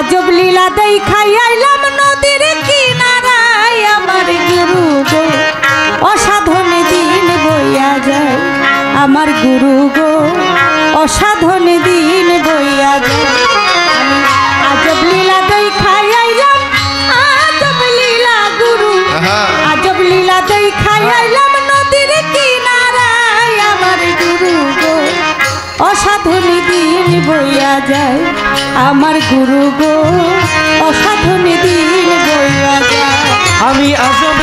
আজব লীলা দেখাই আইলাম নদীর কিনারায় আমার গুরু গো অসাধন দিন বইয়া যায় আমার গুরু গো অসাধন দিন বইয়া যায় আজব লীলা দেখাই আইলাম আজব লীলা গুরু আজব লীলা দেখাই আইলাম নদীর কিনারায় আমার গুরু গো অসাধন দিন বইয়া যায় আমার গুরু গো অসাধন দিন বইয়া যায় আমি আজব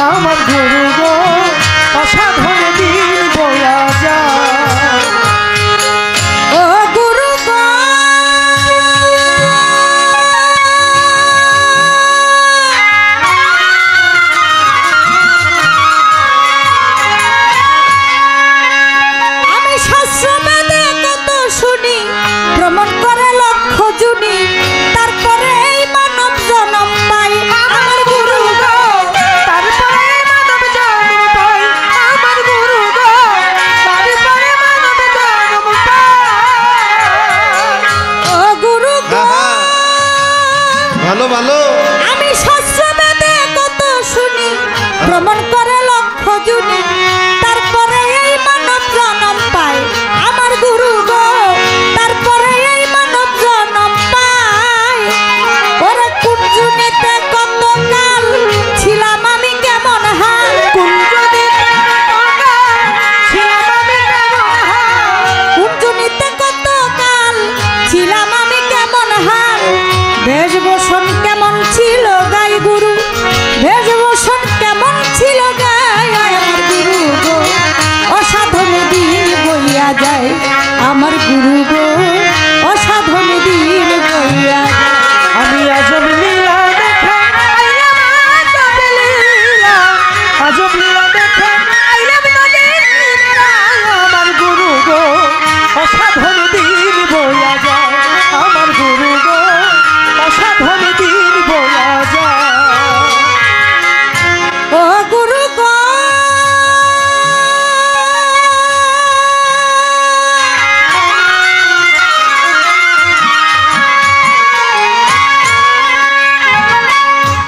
আমার গুরু গো অসাধন দিন বইয়া যায় ও গুরু গো আমি শাস্ত্র বেদে কত শুনি ভ্রমণ করে লক্ষ জুনি তারপরে এই মানব জন্ম পাই আমার গুরু গো তারপরে মানব জন্ম পাই আমার গুরু গো তারপরে মানব জন্ম পাই ও গুরু গো ভালো ভালো আমি শাস্ত্র বেদে কত শুনি ভ্রমণ করে লক্ষ জুনি তারপরে এই মানব জন্ম পাই আমার গুরু গো তারপরে এই মানব জন্ম পাই ওরে কোন জুনিতে কত কাল ছিলাম আমি কেমন হাল কোন জনিতে ছিলাম আমি কেমন হাল কোন জুনিতে কত কাল ছিলাম আমি কেমন হাল বেশভূষণ কেমন ছিল গাই গুরু বেশভূষণ কেমন ছিল গাই আমার গুরু গো অসাধন দিন বইয়া যায় আমার গুরু গো অসাধন দিন বইয়া যায় আমি আজব লীলা দেখে আইলাম আজব লীলা আজব লীলা দেখে আইলাম নদীর কিনারায় আমার গুরু গো অসাধন দিন বইয়া যায় আমার গুরু গো অসাধন দিন বইয়া যায় ও গুরু গো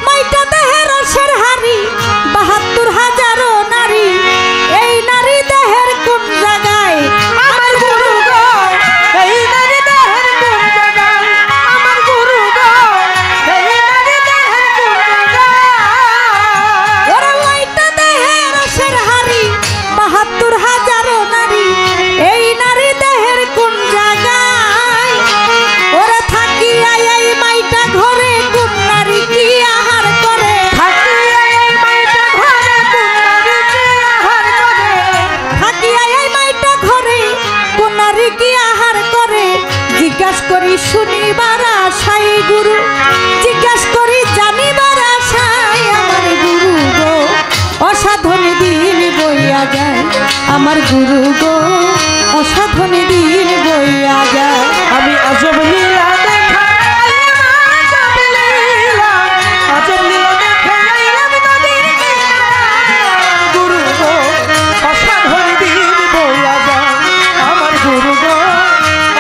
মাইটা দেহের রসের হাড়ি ৭২,০০০ নারী এই নারী দেহের কোন জায়গায় আমার গুরু গো এই নারী দেহের কোন জায়গায় আমার গুরু গো এই নারী দেহের কোন জায়গায় ওরে মাইটা দেহের রসের হাড়ি ৭২,০০০ নারী এই নারী দেহের কোন জায়গায় ওরে থাকিয়া এই মাইটা ঘরে কোন নারী কি আহার করে থাকিয়া এই মাইটা ঘরে কোন নারী কি আহার করে থাকিয়া এই মাইটা ঘরে কোন নারী কি আহার করে জিজ্ঞাস করি শুনিবার আশাই গুরু জিজ্ঞাস করি জানিবার আশাই আমার গুরু গো অসাধন দিন বইয়া যায় আমার গুরু গো অসাধন দিন বইয়া যায় আমি আজব লীলা দেখা আইলাম আজব লীলা আজব লীলা দেখা আইলাম নদীর কিনারায় গুরু গো অসাধন দিন বইয়া যায় আমার গুরু গো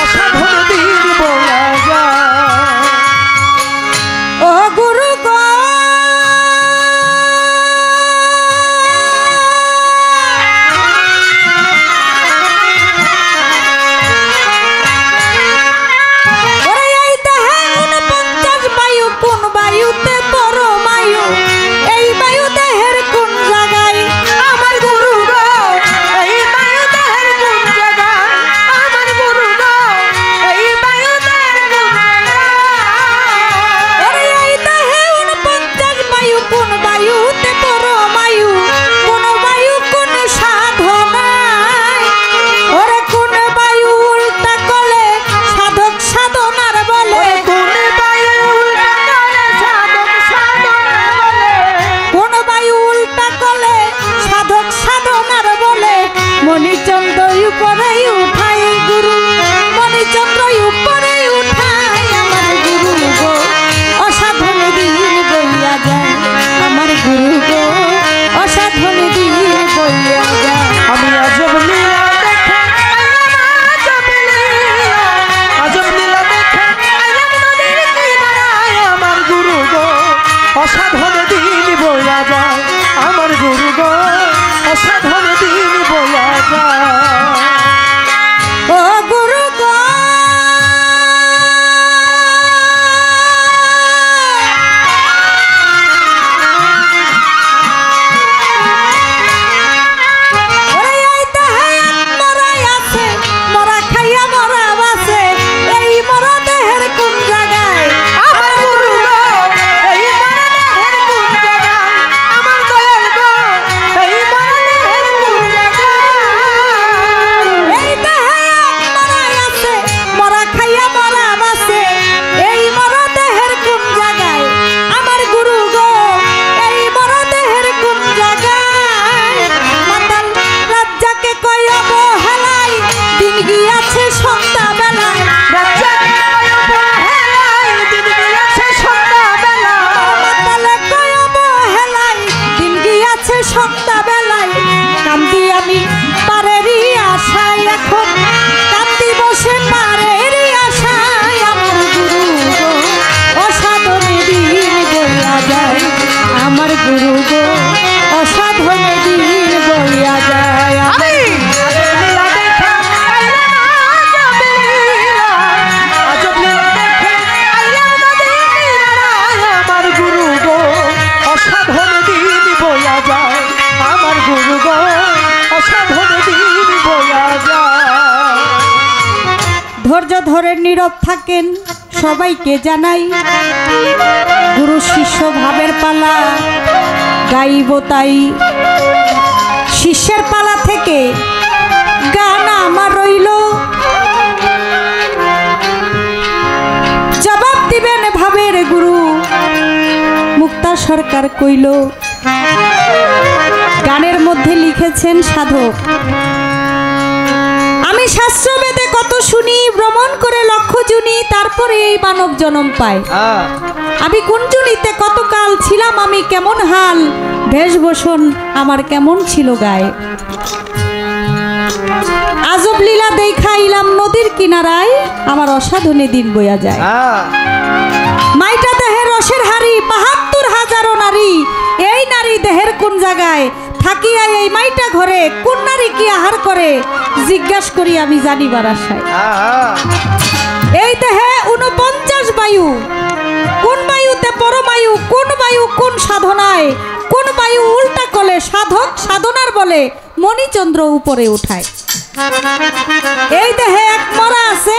অসাধন দিন বইয়া যায় ও গুরু গো ওরে অসাধন দিন বয়া যায় ও গুরু গো ধৈর্য ধরে নীরব থাকেন সবাইকে জানাই গুরু শিষ্য ভাবের পালা গাইব তাই শিষ্যের পালা থেকে গান আমার রইল জবাব দিবেন ভাবের গুরু মুক্তা সরকার কইল গানের মধ্যে লিখেছেন সাধক আমি শাস্ত্র বেদে কত শুনি ভ্রমণ করে লক্ষ্য জুনি তারপরে এই মানব জন্ম পাই আমি কোন জুনিতে কত কাল ছিলাম আমি কেমন হাল বেশভূষণ আমার কেমন ছিল গায়ে আজব লীলা দেখাইলাম নদীর কিনারায় আমার অসাধনে দিন বয়া যায় মাইটা দেহের রসের হাড়ি ৭২,০০০ নারী এই নারী দেহের কোন জায়গায় থাকিয়া এই মাইটা ঘরে কোন নারী কি আহার করে জিজ্ঞাসা করি আমি জানিবার আশায় এই দেহে ৪৯ বায়ু কোন বায়ুতে পরমায়ু কোন বায়ু কোন সাধনায় কোন বায়ু উল্টা কলে সাধক সাধনার বলে মণিচন্দ্র উপরে উঠায় এই দেহে এক মরা আছে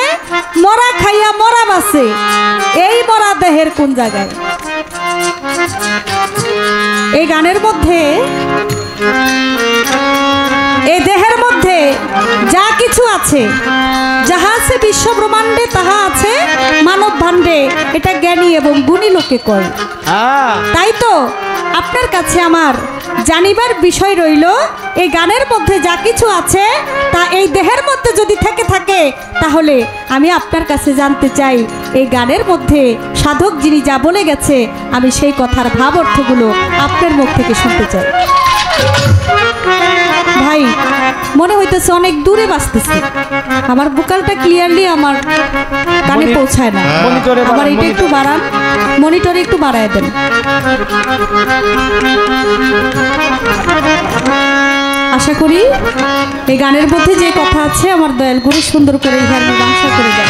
মরা খাইয়া মরা বাসে এই মরা দেহের কোন জায়গায় এই গানের মধ্যে এই দেহের মধ্যে যা কিছু আছে যাহা আছে বিশ্ব ব্রহ্মাণ্ডে তাহা আছে মানব ভাণ্ডে এটা জ্ঞানী এবং গুণী লোকে কয় তাই তো আপনার কাছে আমার জানিবার বিষয় রইল এই গানের মধ্যে যা কিছু আছে তা এই দেহের মধ্যে যদি থেকে থাকে তাহলে আমি আপনার কাছে জানতে চাই এই গানের মধ্যে সাধক যিনি যা বলে গেছে আমি সেই কথার ভাব অর্থগুলো আপনার মুখ থেকে শুনতে চাই ভাই মনে হইতেছে অনেক দূরে বাজতেছে আমার ভোকালটা ক্লিয়ারলি আমার কানে পৌঁছায় না আমার এটা একটু বাড়ান মনিটরে একটু বাড়ায় দেন আশা করি এই গানের মধ্যে যে কথা আছে আমার দয়াল গুরু সুন্দর করে এই গান বাংলা করে দেন